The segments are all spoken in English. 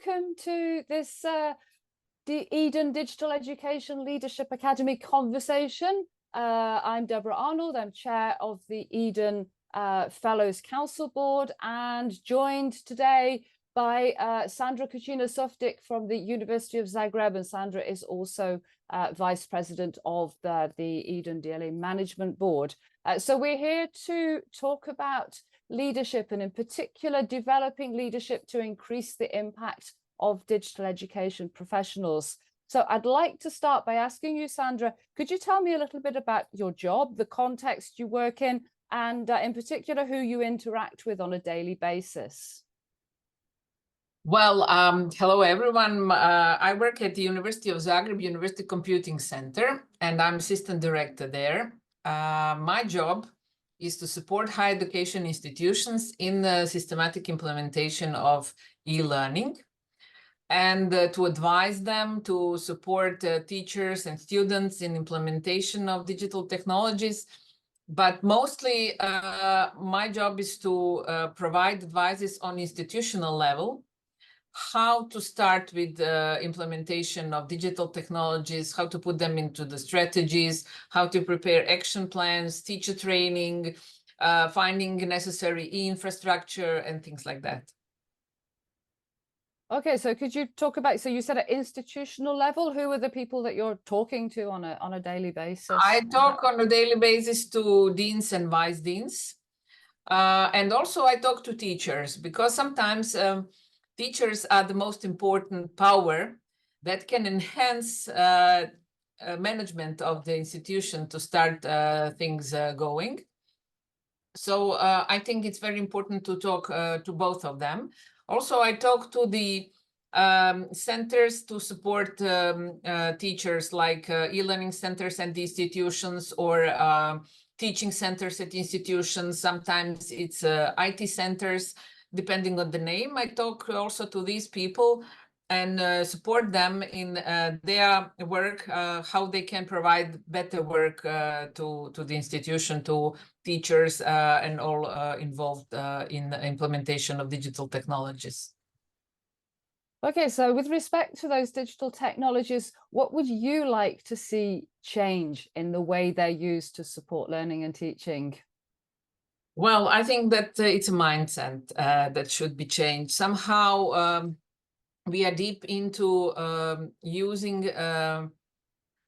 welcome to this the Eden Digital Education Leadership Academy conversation. I'm Deborah Arnold. I'm chair of the Eden Fellows Council Board and joined today by Sandra Kučina Softic from the University of Zagreb, and Sandra is also Vice President of the Eden DLE Management Board. So we're here to talk about leadership, and in particular developing leadership to increase the impact of digital education professionals. So I'd like to start by asking you, Sandra, could you tell me a little bit about your job, the context you work in, and in particular who you interact with on a daily basis? Well, hello everyone. I work at the University of Zagreb University Computing Center, and I'm assistant director there. My job is to support higher education institutions in the systematic implementation of e-learning, and to advise them, to support teachers and students in implementation of digital technologies. But mostly my job is to provide advices on institutional level, how to start with implementation of digital technologies, how to put them into the strategies, how to prepare action plans, teacher training, finding necessary e-infrastructure and things like that. Okay, so could you talk about, so you said at institutional level, who are the people that you're talking to on a daily basis? I talk on a daily basis to deans and vice deans. And also I talk to teachers, because sometimes teachers are the most important power that can enhance management of the institution to start things going. So I think it's very important to talk to both of them. Also, I talk to the centers to support teachers, like e-learning centers and institutions, or teaching centers at institutions. Sometimes it's IT centers, depending on the name. I talk also to these people and support them in their work, how they can provide better work to the institution, to teachers and all involved in the implementation of digital technologies. Okay, so with respect to those digital technologies, what would you like to see change in the way they're used to support learning and teaching? Well, I think that it's a mindset that should be changed. Somehow we are deep into using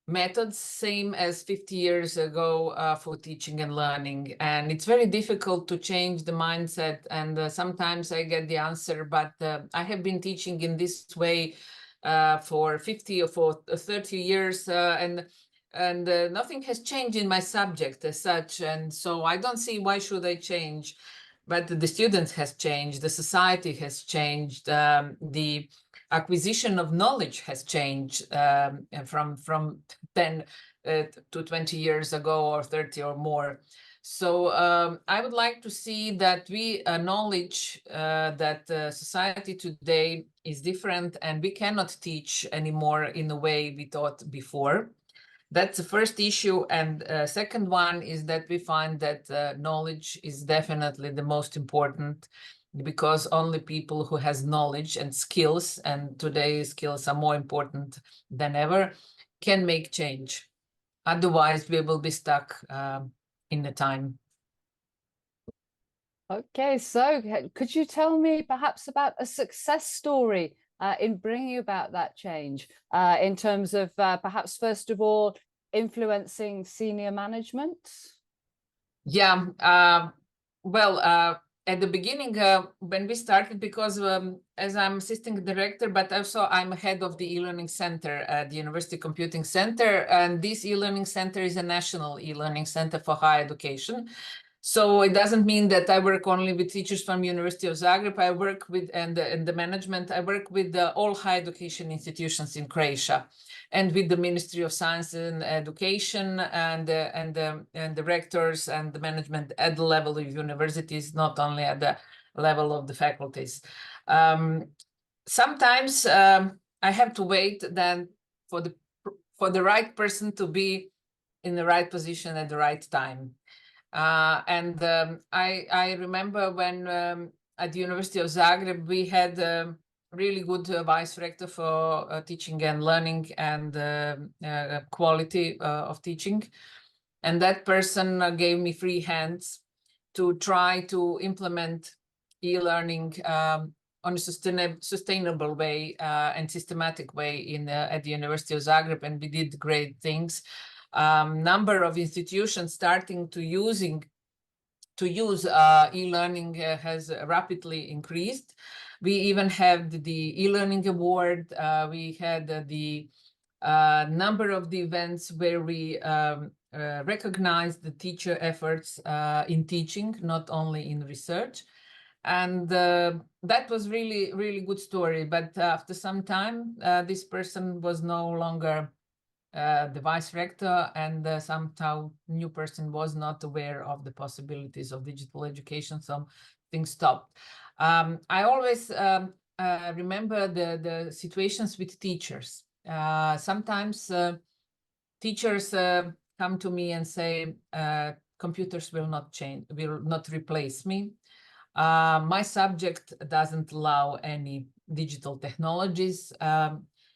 methods same as 50 years ago for teaching and learning, and it's very difficult to change the mindset, and sometimes I get the answer, but I have been teaching in this way for 50 or for 30 years, and nothing has changed in my subject as such, and so I don't see why should I change. But the students has changed, the society has changed, the acquisition of knowledge has changed from 10 to 20 years ago, or 30 or more. So I would like to see that we acknowledge that society today is different, and we cannot teach anymore in the way we taught before. That's the first issue. And second one is that we find that knowledge is definitely the most important, because only people who has knowledge and skills, and today's skills are more important than ever, can make change. Otherwise, we will be stuck in the time. Okay, so could you tell me perhaps about a success story in bringing about that change, in terms of perhaps, first of all, influencing senior management? Yeah, well, at the beginning, when we started, because as I'm assistant director, but also I'm head of the e-learning center at the University Computing Center, and this e-learning center is a national e-learning center for higher education. So it doesn't mean that I work only with teachers from University of Zagreb. I work with, and the management, I work with all higher education institutions in Croatia, and with the Ministry of Science and Education, and the rectors and the management at the level of universities, not only at the level of the faculties. Sometimes I have to wait then for the right person to be in the right position at the right time. I remember when at the University of Zagreb we had really good vice rector for teaching and learning and quality of teaching. And that person gave me free hands to try to implement e-learning on a sustainable way and systematic way at the University of Zagreb, and we did great things. Number of institutions starting to use e-learning has rapidly increased. We even had the e-learning award. We had the number of the events where we recognized the teacher efforts in teaching, not only in research. And that was really, really good story. But after some time, this person was no longer the vice rector, and somehow new person was not aware of the possibilities of digital education, so things stopped. I always remember the situations with teachers. Sometimes teachers come to me and say, computers will not replace me. My subject doesn't allow any digital technologies.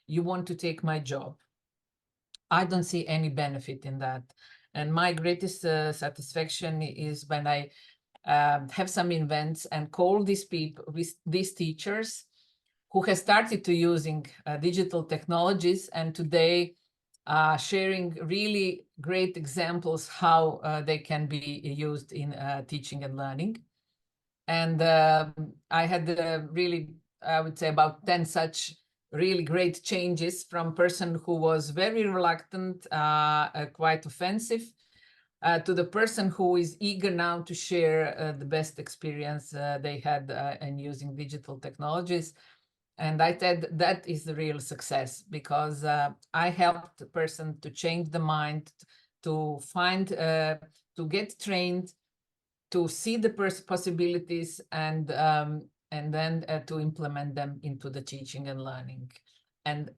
You want to take my job. I don't see any benefit in that. And my greatest satisfaction is when I have some events and call these people, these teachers who have started to using digital technologies, and today sharing really great examples how they can be used in teaching and learning. And I had really, I would say, about 10 such really great changes from person who was very reluctant, quite offensive, to the person who is eager now to share the best experience they had in using digital technologies. And I said that is the real success, because I helped the person to change the mind, to find, to get trained, to see the possibilities, and then to implement them into the teaching and learning. And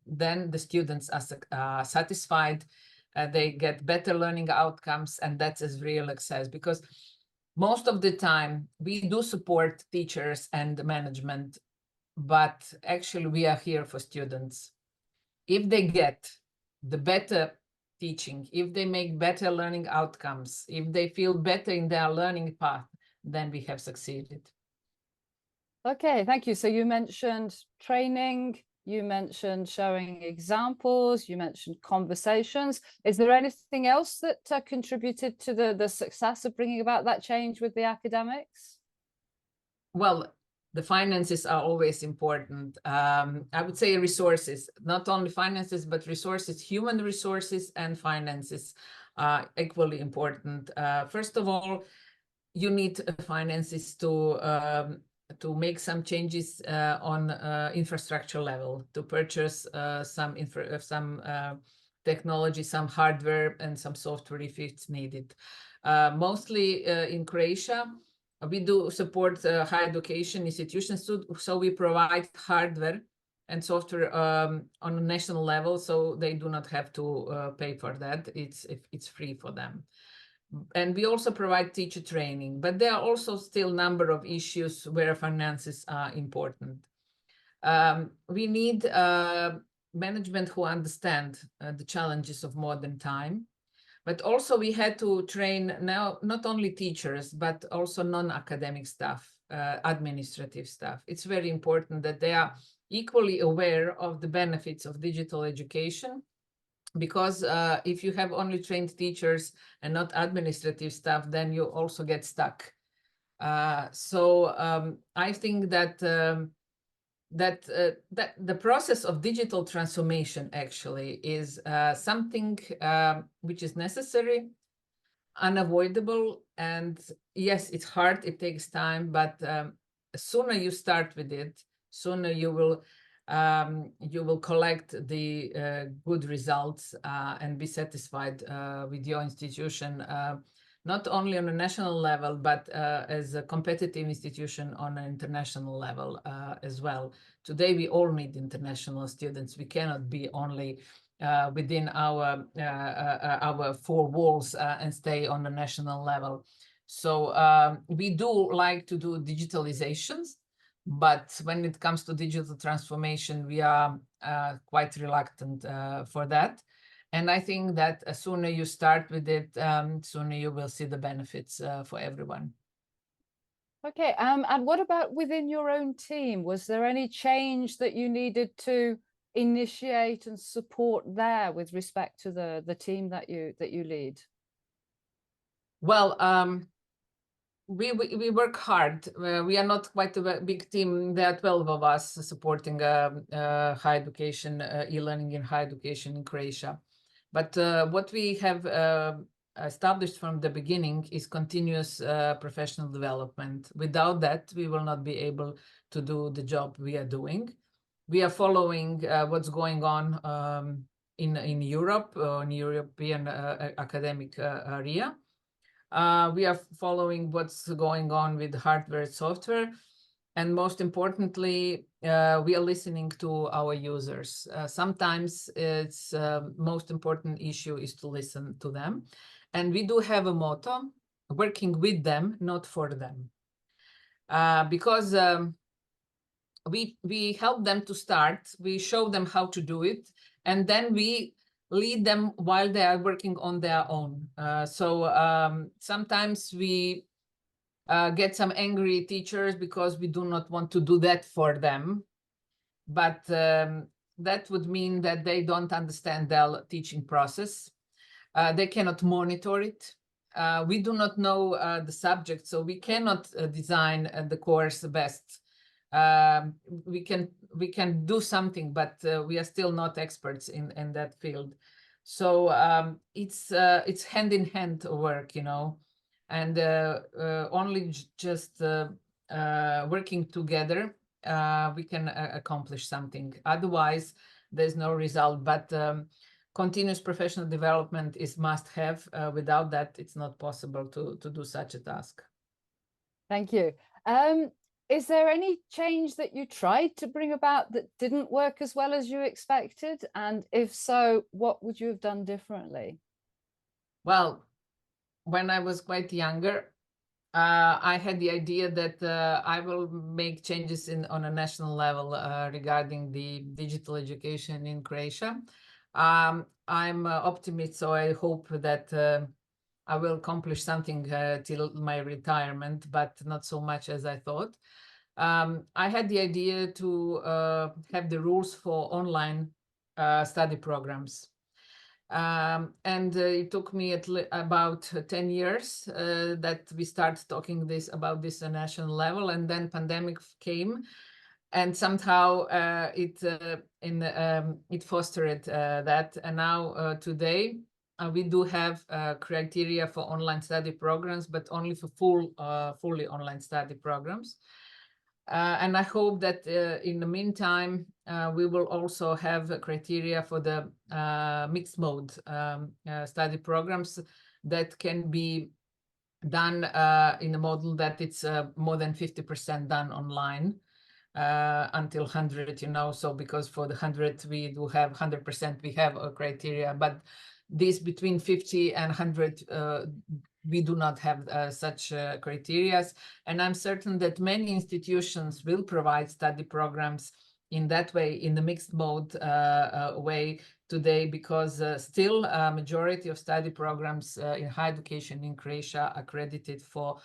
then the students are satisfied, they get better learning outcomes, and that's a real success. Because most of the time we do support teachers and management, but actually we are here for students. If they get the better teaching, if they make better learning outcomes, if they feel better in their learning path, then we have succeeded. Okay, thank you. So you mentioned training, you mentioned showing examples, you mentioned conversations. Is there anything else that contributed to the success of bringing about that change with the academics? Well, the finances are always important. I would say resources, not only finances, but resources, human resources and finances are equally important. First of all, you need finances to make some changes on infrastructure level, to purchase some technology, some hardware and some software if it's needed. Mostly in Croatia, we do support higher education institutions, so we provide hardware and software on a national level, so they do not have to pay for that. It's free for them. And we also provide teacher training, but there are also still a number of issues where finances are important. We need management who understand the challenges of modern time, but also we had to train now not only teachers, but also non-academic staff, administrative staff. It's very important that they are equally aware of the benefits of digital education, because if you have only trained teachers and not administrative staff, then you also get stuck. So I think that that the process of digital transformation actually is something which is necessary, unavoidable, and yes, it's hard, it takes time, but sooner you start with it, sooner you will collect the good results and be satisfied with your institution, not only on a national level, but as a competitive institution on an international level as well. Today, we all need international students. We cannot be only within our four walls and stay on the national level. So we do like to do digitalizations, But when it comes to digital transformation, we are quite reluctant for that. And I think that as sooner you start with it, sooner you will see the benefits for everyone. Okay, and what about within your own team? Was there any change that you needed to initiate and support there with respect to the team that you lead? Well, we work hard. We are not quite a big team. There are 12 of us supporting higher education, e-learning in higher education in Croatia. But what we have established from the beginning is continuous professional development. Without that, we will not be able to do the job we are doing. We are following what's going on in Europe, in European academic area. We are following what's going on with hardware and software. And most importantly, we are listening to our users. Sometimes it's most important issue is to listen to them. And we do have a motto, working with them, not for them. Because we help them to start, we show them how to do it, and then we lead them while they are working on their own. So sometimes we get some angry teachers because we do not want to do that for them. But that would mean that they don't understand their teaching process. They cannot monitor it. We do not know the subject, so we cannot design the course best. We can do something, but we are still not experts in that field. So it's hand in hand work, you know, and only just working together we can accomplish something. Otherwise, there's no result. But continuous professional development is must have. Without that, it's not possible to do such a task. Thank you. Is there any change that you tried to bring about that didn't work as well as you expected? And if so, what would you have done differently? Well, when I was quite younger, I had the idea that I will make changes on a national level regarding the digital education in Croatia. I'm an optimist, so I hope that I will accomplish something till my retirement, but not so much as I thought. I had the idea to have the rules for online study programs. And it took me about 10 years that we started talking about this at national level, and then pandemic came, and somehow it fostered that. And now today we do have criteria for online study programs, but only for fully online study programs. And I hope that in the meantime, we will also have criteria for the mixed mode study programs that can be done in a model that it's more than 50% done online until 100, you know. So because for the 100, we do have 100%, we have a criteria, but this between 50 and 100, we do not have such criteria. And I'm certain that many institutions will provide study programs in that way, in the mixed mode way today, because still a majority of study programs in higher education in Croatia are accredited for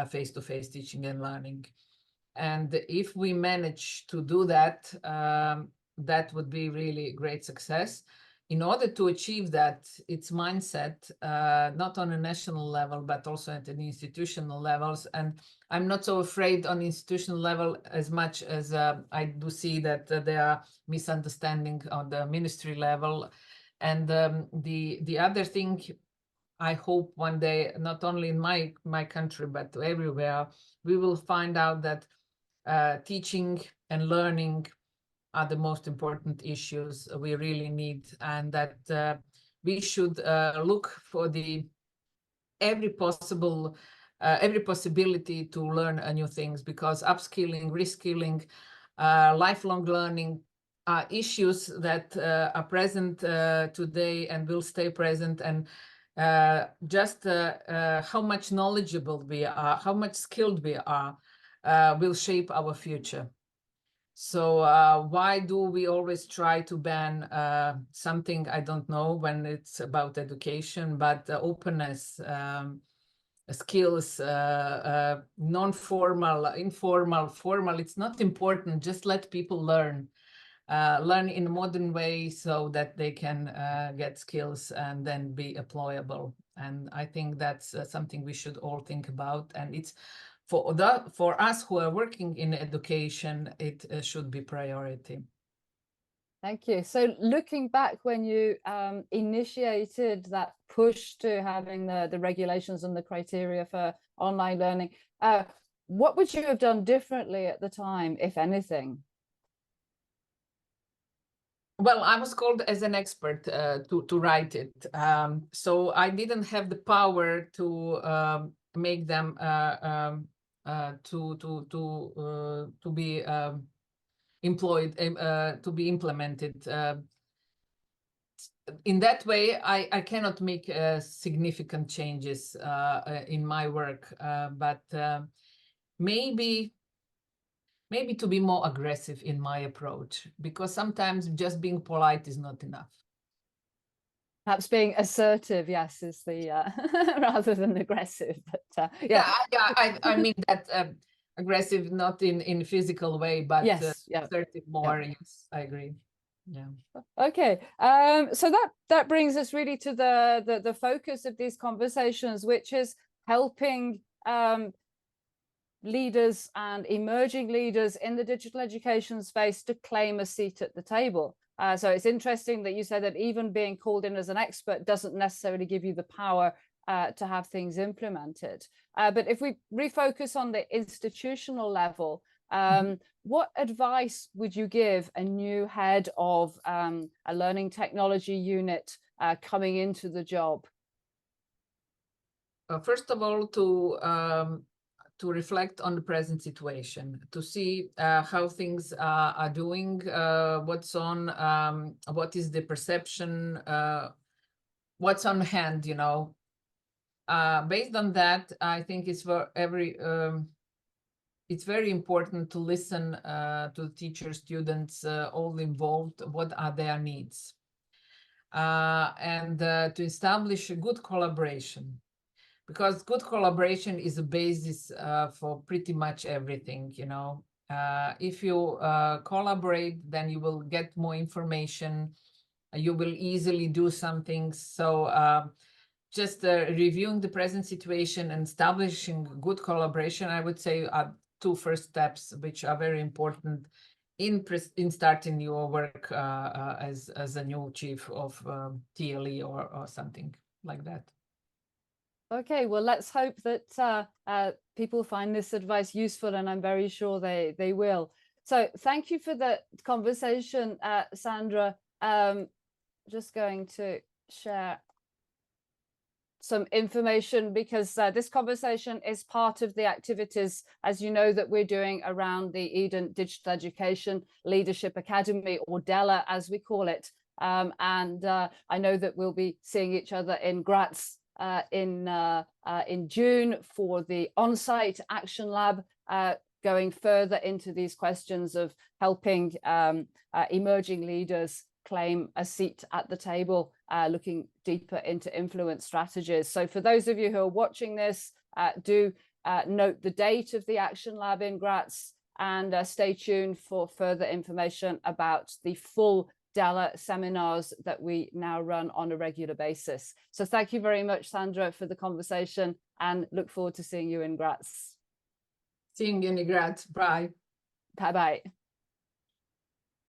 face-to-face teaching and learning. And if we manage to do that, that would be really great success. In order to achieve that, it's mindset, not on a national level, but also at an institutional levels. And I'm not so afraid on institutional level as much as I do see that there are misunderstanding on the ministry level. And the other thing, I hope one day, not only in my country, but everywhere, we will find out that teaching and learning are the most important issues we really need, and that we should look for every possibility to learn new things, because upskilling, reskilling, lifelong learning are issues that are present today and will stay present. And just how much knowledgeable we are, how much skilled we are, will shape our future. So why do we always try to ban something? I don't know, when it's about education, but openness, skills, non-formal, informal, formal, it's not important. Just let people learn in a modern way so that they can get skills and then be employable. And I think that's something we should all think about. And it's for us who are working in education, it should be priority. Thank you. So looking back when you initiated that push to having the regulations and the criteria for online learning, what would you have done differently at the time, if anything? Well, I was called as an expert to write it. So I didn't have the power to make them to be employed, to be implemented. In that way, I cannot make significant changes in my work, but maybe to be more aggressive in my approach, because sometimes just being polite is not enough. Perhaps being assertive, yes, is the rather than aggressive. But yeah, I mean that aggressive, not in physical way, but yes, yeah, assertive more. yeah. Yes, I agree. Yeah. Okay. So that brings us really to the focus of these conversations, which is helping leaders and emerging leaders in the digital education space to claim a seat at the table. So it's interesting that you said that even being called in as an expert doesn't necessarily give you the power to have things implemented. But if we refocus on the institutional level, what advice would you give a new head of a learning technology unit coming into the job? First of all, to reflect on the present situation, to see how things are doing, what's on, what is the perception, what's on hand, you know. Based on that, I think it's for it's very important to listen to the teachers, students, all involved, what are their needs, and to establish a good collaboration. Because good collaboration is a basis for pretty much everything, you know. If you collaborate, then you will get more information, you will easily do some things. So just reviewing the present situation and establishing good collaboration, I would say, are two first steps, which are very important in starting your work as a new chief of DLE or something like that. Okay, well, let's hope that people find this advice useful, and I'm very sure they will. So thank you for the conversation, Sandra. Just going to share some information, because this conversation is part of the activities, as you know, that we're doing around the Eden Digital Education Leadership Academy, or DELA as we call it. And I know that we'll be seeing each other in Graz in June for the on-site action lab, going further into these questions of helping emerging leaders claim a seat at the table, looking deeper into influence strategies. So for those of you who are watching this, do note the date of the action lab in Graz, and stay tuned for further information about the full DELA seminars that we now run on a regular basis. So thank you very much, Sandra, for the conversation, and look forward to seeing you in Graz. Seeing you in Graz. Bye. Bye-bye.